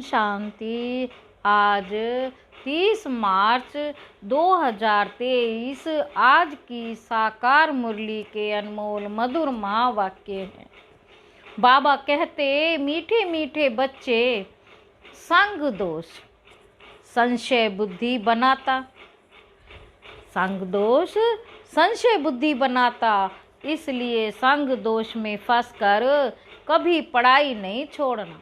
शांति। आज 30 मार्च 2023 आज की साकार मुरली के अनमोल मधुर महावाक्य हैं। बाबा कहते, मीठे मीठे बच्चे, संग दोष संशय बुद्धि बनाता। संग दोष संशय बुद्धि बनाता, इसलिए संग दोष में फंसकर कभी पढ़ाई नहीं छोड़ना।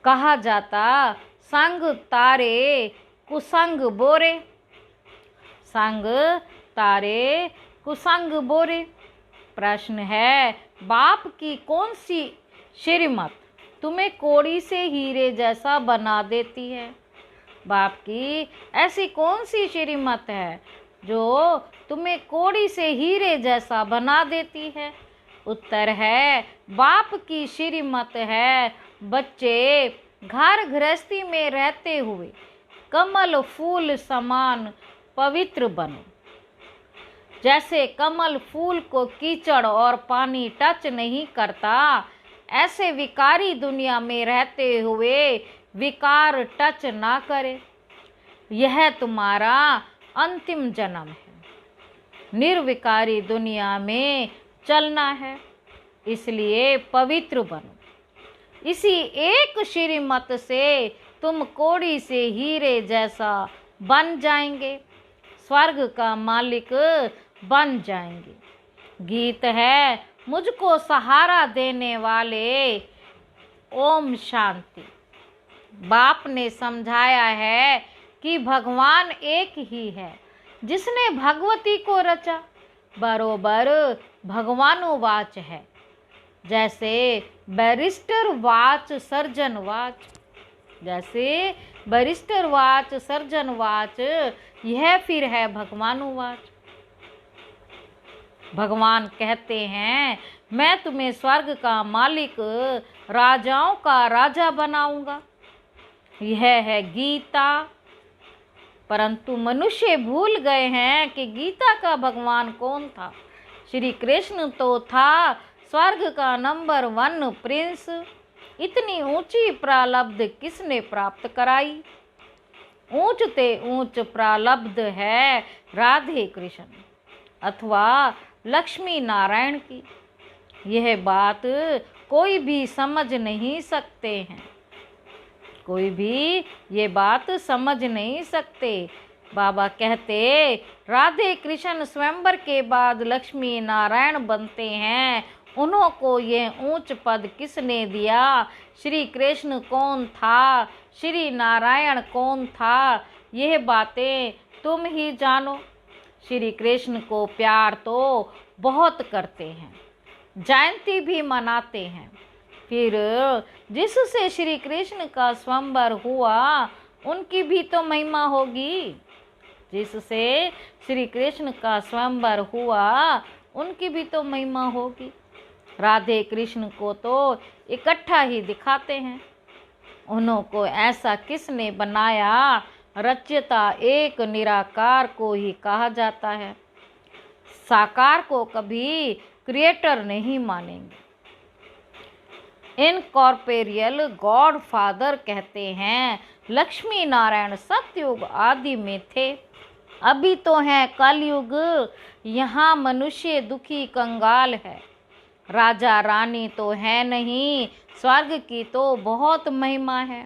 कहा जाता, संग तारे कुसंग बोरे। संग तारे कुसंग बोरे। प्रश्न है, बाप की कौन सी श्रीमत तुम्हें कोड़ी से हीरे जैसा बना देती है? बाप की ऐसी कौन सी श्रीमत है जो तुम्हें कोड़ी से हीरे जैसा बना देती है? उत्तर है, बाप की श्रीमत है, बच्चे घर गृहस्थी में रहते हुए कमल फूल समान पवित्र बनो। जैसे कमल फूल को कीचड़ और पानी टच नहीं करता, ऐसे विकारी दुनिया में रहते हुए विकार टच ना करे। यह तुम्हारा अंतिम जन्म है। निर्विकारी दुनिया में चलना है, इसलिए पवित्र बनो। इसी एक श्रीमत से तुम कोड़ी से हीरे जैसा बन जाएंगे, स्वर्ग का मालिक बन जाएंगे। गीत है, मुझको सहारा देने वाले, ओम शांति। बाप ने समझाया है कि भगवान एक ही है, जिसने भगवती को रचा, बरोबर भगवानुवाच है। जैसे बैरिस्टर वाच सर्जन वाच, जैसे बैरिस्टर वाच सर्जन वाच, यह फिर है भगवानुवाच। भगवान कहते हैं, मैं तुम्हें स्वर्ग का मालिक, राजाओं का राजा बनाऊंगा। यह है गीता। परंतु मनुष्य भूल गए हैं कि गीता का भगवान कौन था। श्री कृष्ण तो था स्वर्ग का नंबर 1 प्रिंस। इतनी ऊंची प्रालब्ध किसने प्राप्त कराई? ऊंच ते ऊंच प्रालब्ध है राधे कृष्ण अथवा लक्ष्मी नारायण की। यह बात कोई भी समझ नहीं सकते हैं, कोई भी ये बात समझ नहीं सकते। बाबा कहते, राधे कृष्ण स्वयंवर के बाद लक्ष्मी नारायण बनते हैं। उन्हों को ये ऊंच पद किसने दिया? श्री कृष्ण कौन था? श्री नारायण कौन था? यह बातें तुम ही जानो। श्री कृष्ण को प्यार तो बहुत करते हैं, जयंती भी मनाते हैं। फिर जिससे श्री कृष्ण का स्वयंवर हुआ, उनकी भी तो महिमा होगी। जिससे श्री कृष्ण का स्वयंवर हुआ, उनकी भी तो महिमा होगी। राधे कृष्ण को तो इकट्ठा ही दिखाते हैं। उन्हों को ऐसा किसने बनाया? रचयिता एक निराकार को ही कहा जाता है। साकार को कभी क्रिएटर नहीं मानेंगे। इनकॉर्पोरियल गॉड फादर कहते हैं, लक्ष्मी नारायण सतयुग आदि में थे, अभी तो है कलयुग। यहाँ मनुष्य दुखी कंगाल है। राजा रानी तो है नहीं, स्वर्ग की तो बहुत महिमा है।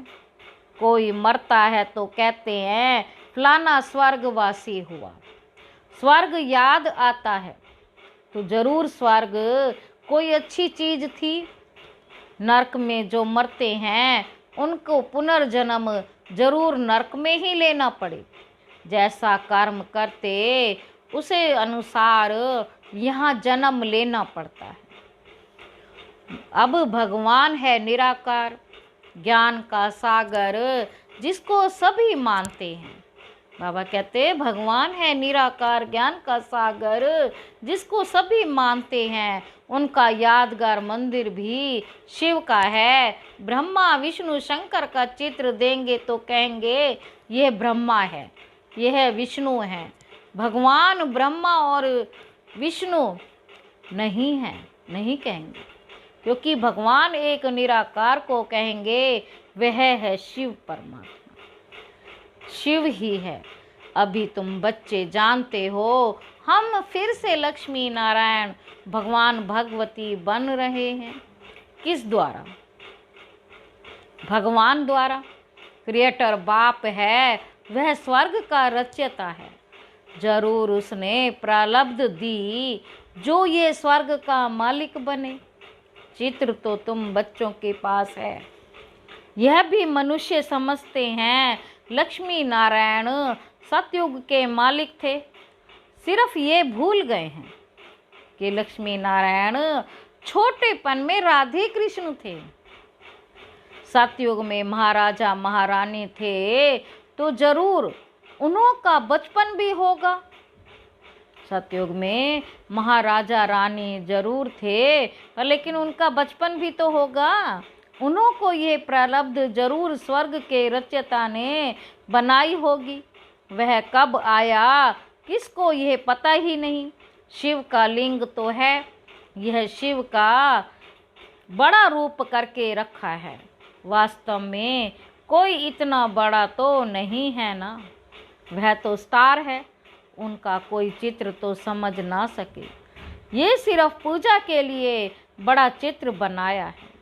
कोई मरता है तो कहते हैं फलाना स्वर्गवासी हुआ। स्वर्ग याद आता है तो जरूर स्वर्ग कोई अच्छी चीज थी। नरक में जो मरते हैं, उनको पुनर्जन्म जरूर नरक में ही लेना पड़े। जैसा कर्म करते उसे अनुसार यहाँ जन्म लेना पड़ता है। अब भगवान है निराकार, ज्ञान का सागर, जिसको सभी मानते हैं। बाबा कहते, भगवान है निराकार, ज्ञान का सागर, जिसको सभी मानते हैं। उनका यादगार मंदिर भी शिव का है। ब्रह्मा विष्णु शंकर का चित्र देंगे तो कहेंगे यह ब्रह्मा है, यह विष्णु है। भगवान ब्रह्मा और विष्णु नहीं है, नहीं कहेंगे। क्योंकि भगवान एक निराकार को कहेंगे, वह है शिव परमात्मा, शिव ही है। अभी तुम बच्चे जानते हो, हम फिर से लक्ष्मी नारायण भगवान भगवती बन रहे हैं। किस द्वारा? भगवान द्वारा। क्रिएटर बाप है, वह स्वर्ग का रचयिता है। जरूर उसने प्रारब्ध दी जो ये स्वर्ग का मालिक बने। चित्र तो तुम बच्चों के पास है, यह भी मनुष्य समझते हैं लक्ष्मी नारायण सतयुग के मालिक थे। सिर्फ ये भूल गए हैं कि लक्ष्मी नारायण छोटेपन में राधे कृष्ण थे। सतयुग में महाराजा महारानी थे तो जरूर उन्हों का बचपन भी होगा। सतयुग में महाराजा रानी जरूर थे, लेकिन उनका बचपन भी तो होगा। उन्हों को ये प्रारब्ध जरूर स्वर्ग के रचयिता ने बनाई होगी। वह कब आया किसको यह पता ही नहीं। शिव का लिंग तो है, यह शिव का बड़ा रूप करके रखा है। वास्तव में कोई इतना बड़ा तो नहीं है ना, वह तो स्टार है, उनका कोई चित्र तो समझ ना सके। ये सिर्फ पूजा के लिए बड़ा चित्र बनाया है।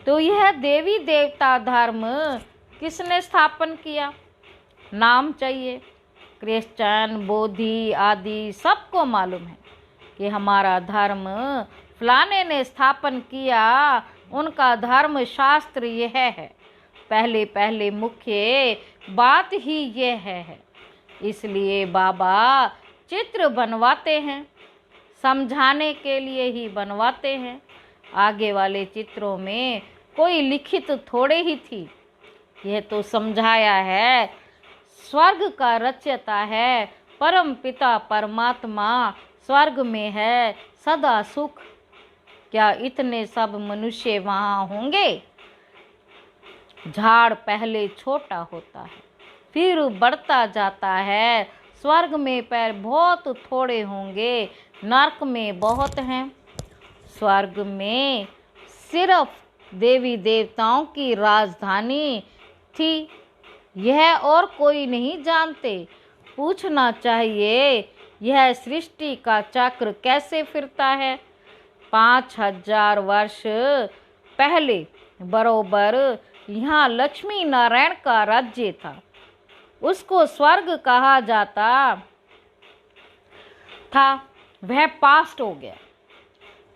तो यह देवी देवता धर्म किसने स्थापन किया? नाम चाहिए। क्रिश्चियन, बोधि आदि सबको मालूम है कि हमारा धर्म फलाने ने स्थापन किया। उनका धर्म शास्त्र यह है। पहले पहले मुख्य बात ही यह है। इसलिए बाबा चित्र बनवाते हैं, समझाने के लिए ही बनवाते हैं। आगे वाले चित्रों में कोई लिखित थोड़े ही थी, यह तो समझाया है। स्वर्ग का रचयिता है परम पिता परमात्मा, स्वर्ग में है सदा सुख। क्या इतने सब मनुष्य वहाँ होंगे? झाड़ पहले छोटा होता है, फिर बढ़ता जाता है। स्वर्ग में पैर बहुत थोड़े होंगे, नरक में बहुत हैं। स्वर्ग में सिर्फ देवी देवताओं की राजधानी थी, यह और कोई नहीं जानते। पूछना चाहिए यह सृष्टि का चक्र कैसे फिरता है। 5000 वर्ष पहले बरोबर यहाँ लक्ष्मी नारायण का राज्य था, उसको स्वर्ग कहा जाता था। वह पास्ट हो गया।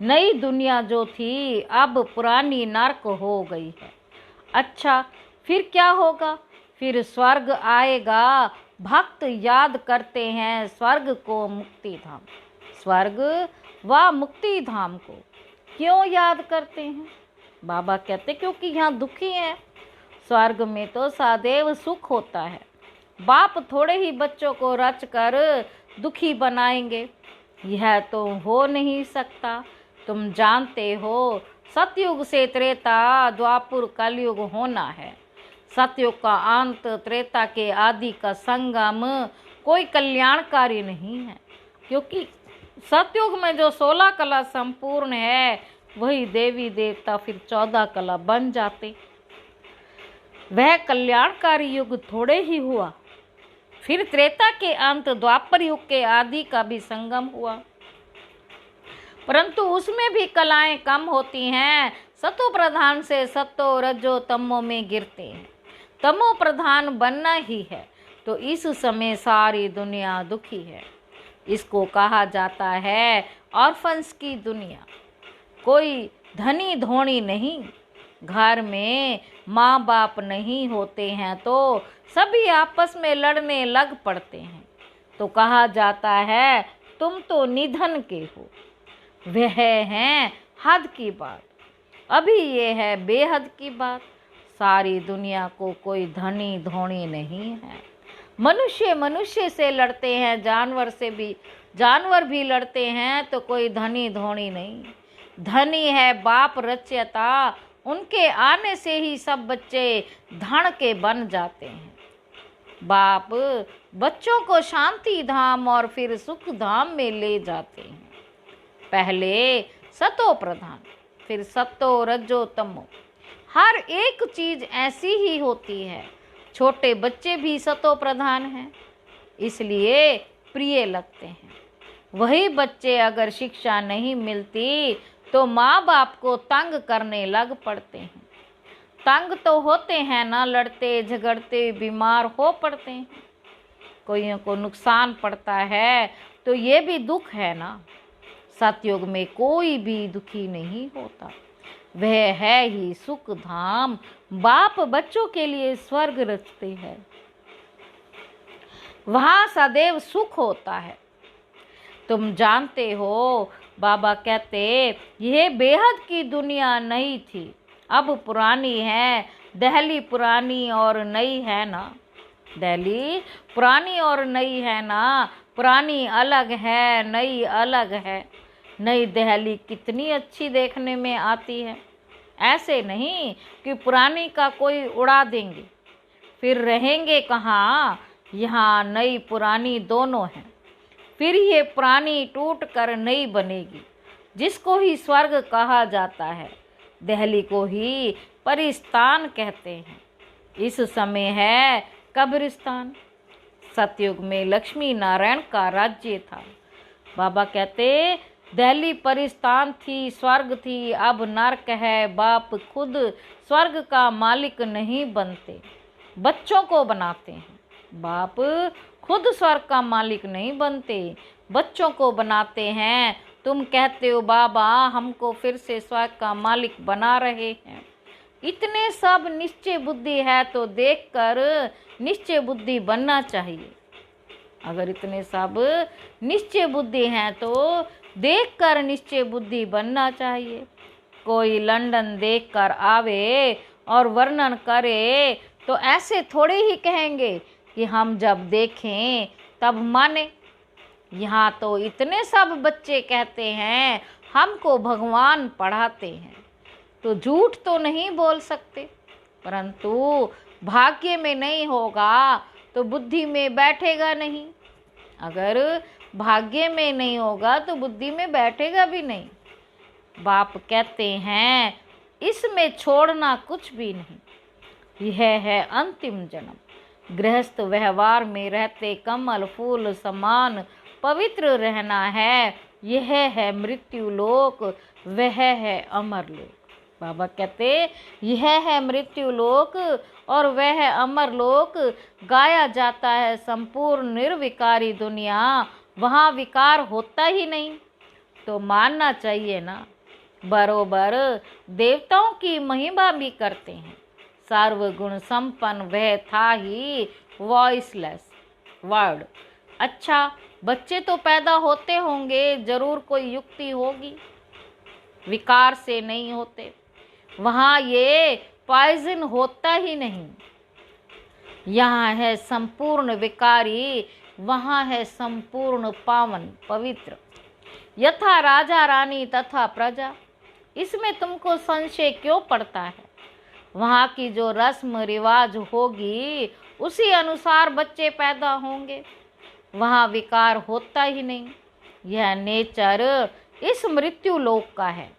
नई दुनिया जो थी अब पुरानी नरक हो गई है। अच्छा, फिर क्या होगा? फिर स्वर्ग आएगा। भक्त याद करते हैं स्वर्ग को, मुक्ति धाम। स्वर्ग व मुक्ति धाम को क्यों याद करते हैं? बाबा कहते क्योंकि यहाँ दुखी हैं। स्वर्ग में तो सदैव सुख होता है। बाप थोड़े ही बच्चों को रच कर दुखी बनाएंगे, यह तो हो नहीं सकता। तुम जानते हो सतयुग से त्रेता द्वापुर कलयुग होना है। सतयुग का अंत त्रेता के आदि का संगम कोई कल्याणकारी नहीं है, क्योंकि सतयुग में जो 16 कला संपूर्ण है वही देवी देवता फिर 14 कला बन जाते। वह कल्याणकारी युग थोड़े ही हुआ। फिर त्रेता के अंत द्वापर युग के आदि का भी संगम हुआ, परंतु उसमें भी कलाएं कम होती हैं। सतो प्रधान से सतो रजो तमो में गिरते हैं। तमो प्रधान बनना ही है, तो इस समय सारी दुनिया दुखी है। इसको कहा जाता है ऑर्फन्स की दुनिया। कोई धनी धोनी नहीं, घर में माँ बाप नहीं होते हैं तो सभी आपस में लड़ने लग पड़ते हैं, तो कहा जाता है तुम तो निधन के हो। वह है हद की बात, अभी ये है बेहद की बात। सारी दुनिया को कोई धनी धोनी नहीं है। मनुष्य मनुष्य से लड़ते हैं, जानवर भी लड़ते हैं, तो कोई धनी धोनी नहीं। धनी है बाप रचयिता, उनके आने से ही सब बच्चे धन के बन जाते हैं। बाप बच्चों को शांति धाम और फिर सुख धाम में ले जाते हैं। पहले सतो प्रधान, फिर सतो रजो तमो। हर एक चीज ऐसी ही होती है। छोटे बच्चे भी सतो प्रधान हैं, इसलिए प्रिय लगते हैं। वही बच्चे अगर शिक्षा नहीं मिलती तो माँ बाप को तंग करने लग पड़ते हैं। तंग तो होते हैं ना, लड़ते झगड़ते बीमार हो पड़ते हैं। कोइयों को नुकसान पड़ता है तो ये भी दुख है ना। सतयुग में कोई भी दुखी नहीं होता। वह है ही सुख धाम। बाप बच्चों के लिए स्वर्ग रचते हैं, वहां सदैव सुख होता है। तुम जानते हो, बाबा कहते यह बेहद की दुनिया नई थी, अब पुरानी है। दिल्ली पुरानी और नई है ना। दिल्ली पुरानी और नई है ना। पुरानी अलग है, नई अलग है। नई दिल्ली कितनी अच्छी देखने में आती है। ऐसे नहीं कि पुरानी का कोई उड़ा देंगे, फिर रहेंगे कहाँ। यहाँ नई पुरानी दोनों हैं। फिर ये पुरानी टूट कर नई बनेगी, जिसको ही स्वर्ग कहा जाता है। दिल्ली को ही परिस्तान कहते हैं। इस समय है कब्रिस्तान। सतयुग में लक्ष्मी नारायण का राज्य था। बाबा कहते दिल्ली परिस्तान थी, स्वर्ग थी, अब नरक है। बाप खुद स्वर्ग का मालिक नहीं बनते, बच्चों को बनाते हैं। बाप खुद स्वर्ग का मालिक नहीं बनते, बच्चों को बनाते हैं। तुम कहते हो बाबा हमको फिर से स्वर्ग का मालिक बना रहे हैं। इतने सब निश्चय बुद्धि है तो देखकर निश्चय बुद्धि बनना चाहिए। अगर इतने सब निश्चय बुद्धि हैं तो देखकर निश्चय बुद्धि बनना चाहिए। कोई लंदन देखकर आवे और वर्णन करे तो ऐसे थोड़े ही कहेंगे कि हम जब देखें तब माने। यहाँ तो इतने सब बच्चे कहते हैं हमको भगवान पढ़ाते हैं, तो झूठ तो नहीं बोल सकते। परंतु भाग्य में नहीं होगा तो बुद्धि में बैठेगा नहीं। अगर भाग्य में नहीं होगा तो बुद्धि में बैठेगा भी नहीं। बाप कहते हैं इसमें छोड़ना कुछ भी नहीं। यह है अंतिम जन्म। गृहस्थ व्यवहार में रहते कमल फूल समान पवित्र रहना है। यह है मृत्यु लोक, वह है अमर लोक। बाबा कहते यह है मृत्यु लोक और वह है अमर लोक। गाया जाता है संपूर्ण निर्विकारी दुनिया, वहाँ विकार होता ही नहीं। तो मानना चाहिए ना। बरोबर देवताओं की महिमा भी करते हैं। सर्वगुण संपन्न वह था ही वॉइसलेस वर्ड। अच्छा, बच्चे तो पैदा होते होंगे, जरूर कोई युक्ति होगी, विकार से नहीं होते। वहाँ ये पॉइजन होता ही नहीं। यहाँ है संपूर्ण विकारी, वहाँ है संपूर्ण पावन पवित्र। यथा राजा रानी तथा प्रजा। इसमें तुमको संशय क्यों पड़ता है? वहाँ की जो रस्म रिवाज होगी उसी अनुसार बच्चे पैदा होंगे। वहाँ विकार होता ही नहीं। यह नेचर इस मृत्यु लोक का है।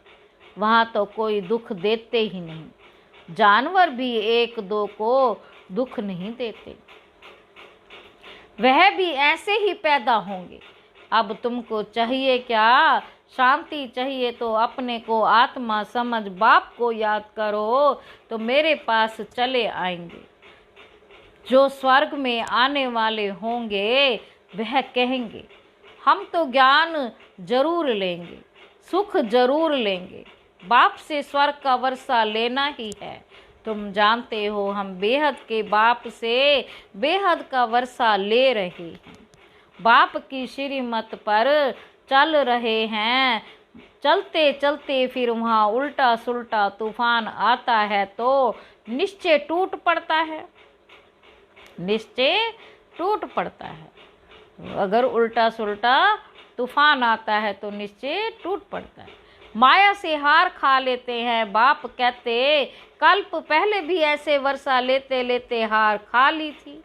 वहाँ तो कोई दुख देते ही नहीं। जानवर भी एक दो को दुख नहीं देते, वह भी ऐसे ही पैदा होंगे। अब तुमको चाहिए क्या? शांति चाहिए तो अपने को आत्मा समझ बाप को याद करो तो मेरे पास चले आएंगे। जो स्वर्ग में आने वाले होंगे वह कहेंगे हम तो ज्ञान जरूर लेंगे, सुख जरूर लेंगे, बाप से स्वर्ग का वर्षा लेना ही है। तुम जानते हो हम बेहद के बाप से बेहद का वर्षा ले रहे हैं। बाप की श्रीमत पर चल रहे हैं। चलते चलते फिर वहाँ उल्टा सुल्टा तूफान आता है तो निश्चय टूट पड़ता है। निश्चय टूट पड़ता है। अगर उल्टा सुल्टा तूफान आता है तो निश्चय टूट पड़ता है। माया से हार खा लेते हैं। बाप कहते कल्प पहले भी ऐसे वर्षा लेते लेते हार खा ली थी,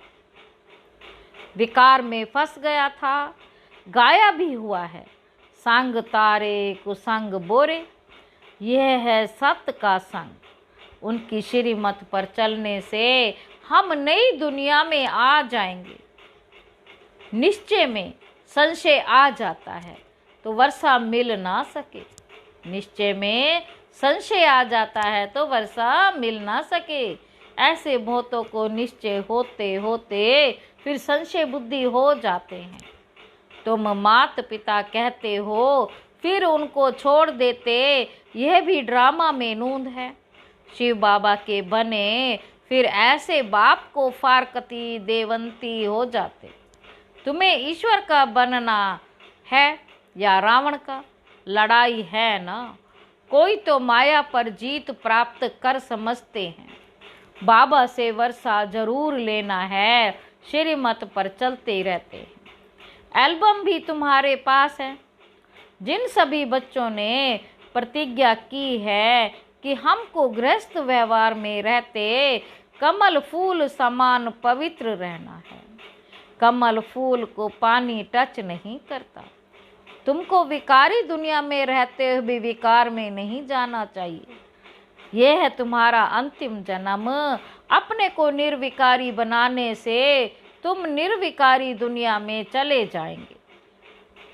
विकार में फंस गया था, गाया भी हुआ है। संग तारे कुसंग बोरे। यह है सत्य का संग। उनकी श्रीमत पर चलने से हम नई दुनिया में आ जाएंगे। निश्चय में संशय आ जाता है तो वर्षा मिल ना सके। निश्चय में संशय आ जाता है तो वर्षा मिल ना सके। ऐसे बहुतों को निश्चय होते होते फिर संशय बुद्धि हो जाते हैं। तुम मात पिता कहते हो फिर उनको छोड़ देते, यह भी ड्रामा में नूंद है। शिव बाबा के बने फिर ऐसे बाप को फारकती देवंती हो जाते। तुम्हें ईश्वर का बनना है या रावण का, लड़ाई है ना। कोई तो माया पर जीत प्राप्त कर समझते हैं। बाबा से वर्षा जरूर लेना है, श्रीमत पर चलते रहते हैं। एल्बम भी तुम्हारे पास है। जिन सभी बच्चों ने प्रतिज्ञा की है कि हमको गृहस्थ व्यवहार में रहते कमल फूल समान पवित्र रहना है। कमल फूल को पानी टच नहीं करता। तुमको विकारी दुनिया में रहते हुए विकार में नहीं जाना चाहिए। यह है तुम्हारा अंतिम जन्म। अपने को निर्विकारी बनाने से तुम निर्विकारी दुनिया में चले जाएंगे।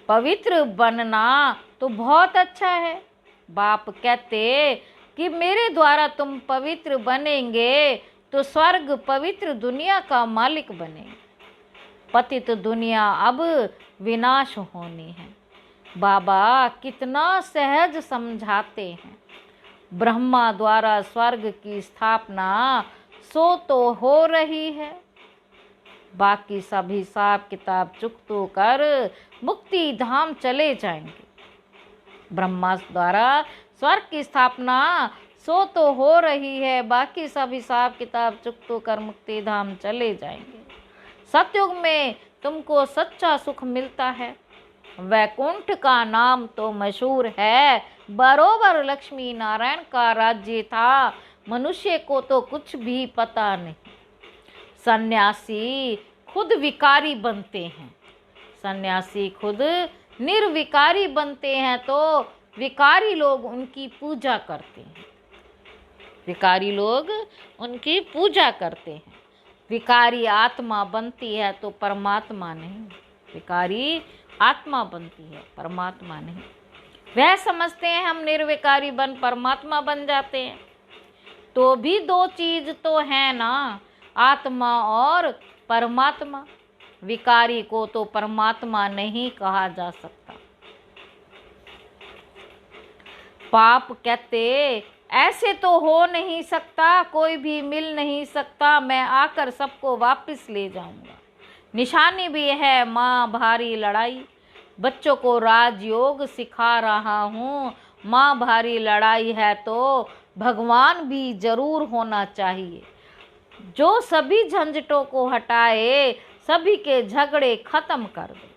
पवित्र बनना तो बहुत अच्छा है। बाप कहते कि मेरे द्वारा तुम पवित्र बनेंगे तो स्वर्ग पवित्र दुनिया का मालिक बनेंगे। पतित दुनिया अब विनाश होनी है। बाबा कितना सहज समझाते हैं। ब्रह्मा द्वारा स्वर्ग की स्थापना सो तो हो रही है। बाकी सब हिसाब किताब चुकतो कर मुक्ति धाम चले जाएंगे। ब्रह्मा द्वारा स्वर्ग की स्थापना सो तो हो रही है, बाकी सब हिसाब किताब चुकतो कर मुक्ति धाम चले जाएंगे। सतयुग में तुमको सच्चा सुख मिलता है। वैकुंठ का नाम तो मशहूर है, बरोबर लक्ष्मी नारायण का राज्य था। मनुष्य को तो कुछ भी पता नहीं। सन्यासी खुद विकारी बनते हैं। सन्यासी खुद निर्विकारी बनते हैं तो विकारी लोग उनकी पूजा करते हैं। विकारी लोग उनकी पूजा करते हैं। विकारी आत्मा बनती है तो परमात्मा नहीं। विकारी आत्मा बनती है, परमात्मा नहीं। वह समझते हैं हम निर्विकारी बन परमात्मा बन जाते हैं। तो भी दो चीज तो है ना, आत्मा और परमात्मा। विकारी को तो परमात्मा नहीं कहा जा सकता। पाप कहते ऐसे तो हो नहीं सकता, कोई भी मिल नहीं सकता, मैं आकर सबको वापस ले जाऊंगा। निशानी भी है माँ भारी लड़ाई। बच्चों को राजयोग सिखा रहा हूँ। माँ भारी लड़ाई है तो भगवान भी जरूर होना चाहिए, जो सभी झंझटों को हटाए, सभी के झगड़े खत्म कर दे।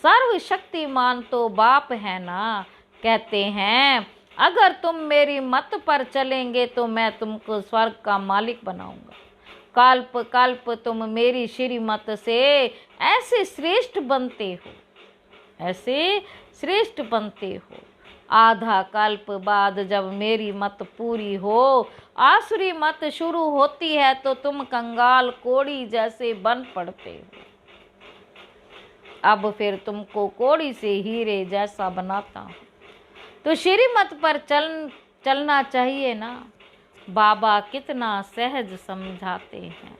सर्वशक्तिमान तो बाप है ना। कहते हैं अगर तुम मेरी मत पर चलेंगे तो मैं तुमको स्वर्ग का मालिक बनाऊंगा। कल्प कल्प तुम मेरी श्रीमत से ऐसे श्रेष्ठ बनते हो, ऐसे श्रेष्ठ बनते हो। आधा कल्प बाद जब मेरी मत पूरी हो, आसुरी मत शुरू होती है तो तुम कंगाल कोड़ी जैसे बन पड़ते हो। अब फिर तुमको कोड़ी से हीरे जैसा बनाता हूँ। तो श्रीमत पर चलना चाहिए ना। बाबा कितना सहज समझाते हैं।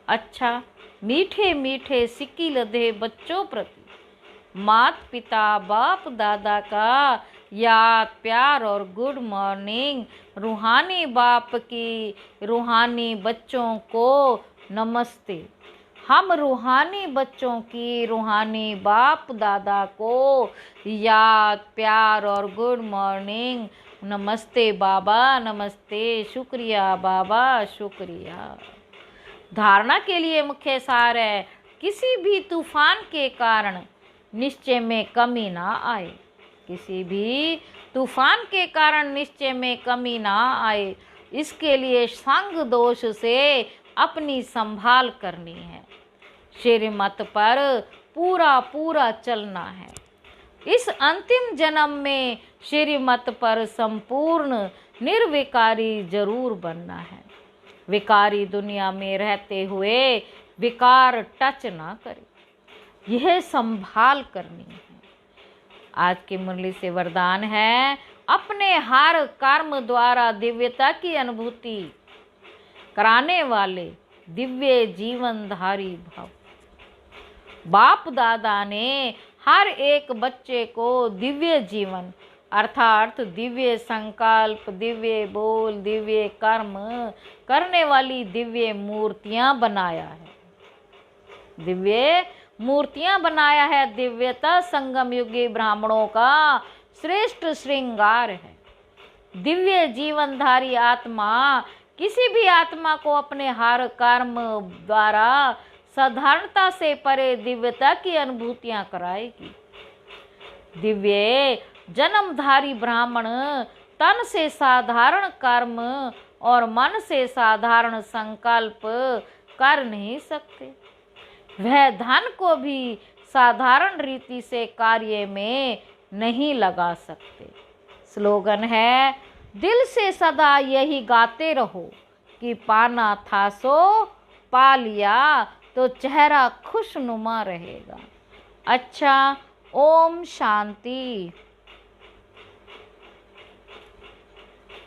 अच्छा, मीठे मीठे सिक्की लदे बच्चों प्रति मात पिता बाप दादा का याद प्यार और गुड मॉर्निंग। रूहानी बाप की रूहानी बच्चों को नमस्ते। हम रूहानी बच्चों की रूहानी बाप दादा को याद प्यार और गुड मॉर्निंग। नमस्ते बाबा, नमस्ते, शुक्रिया बाबा, शुक्रिया। धारणा के लिए मुख्य सार है, किसी भी तूफान के कारण निश्चय में कमी ना आए। किसी भी तूफान के कारण निश्चय में कमी ना आए, इसके लिए संग दोष से अपनी संभाल करनी है। श्रीमत पर पूरा पूरा चलना है। इस अंतिम जन्म में श्रीमत पर संपूर्ण निर्विकारी जरूर बनना है। विकारी दुनिया में रहते हुए विकार टच ना करे, यह संभाल करनी है। आज की मुरली से वरदान है, अपने हर कर्म द्वारा दिव्यता की अनुभूति कराने वाले दिव्य जीवनधारी भव। बाप दादा ने हर एक बच्चे को दिव्य जीवन अर्थात दिव्य संकल्प, दिव्य बोल, दिव्य कर्म करने वाली दिव्य मूर्तियां बनाया है। दिव्य मूर्तियां बनाया है। दिव्यता संगम युगी ब्राह्मणों का श्रेष्ठ श्रृंगार है। दिव्य जीवनधारी आत्मा किसी भी आत्मा को अपने हर कर्म द्वारा साधारणता से परे दिव्यता की अनुभूतियां कराएगी। दिव्य जन्मधारी ब्राह्मण तन से साधारण कर्म और मन से साधारण संकल्प कर नहीं सकते। वह धन को भी साधारण रीति से कार्य में नहीं लगा सकते। स्लोगन है, दिल से सदा यही गाते रहो कि पाना था सो पा लिया तो चेहरा खुशनुमा रहेगा। अच्छा, ओम शांति।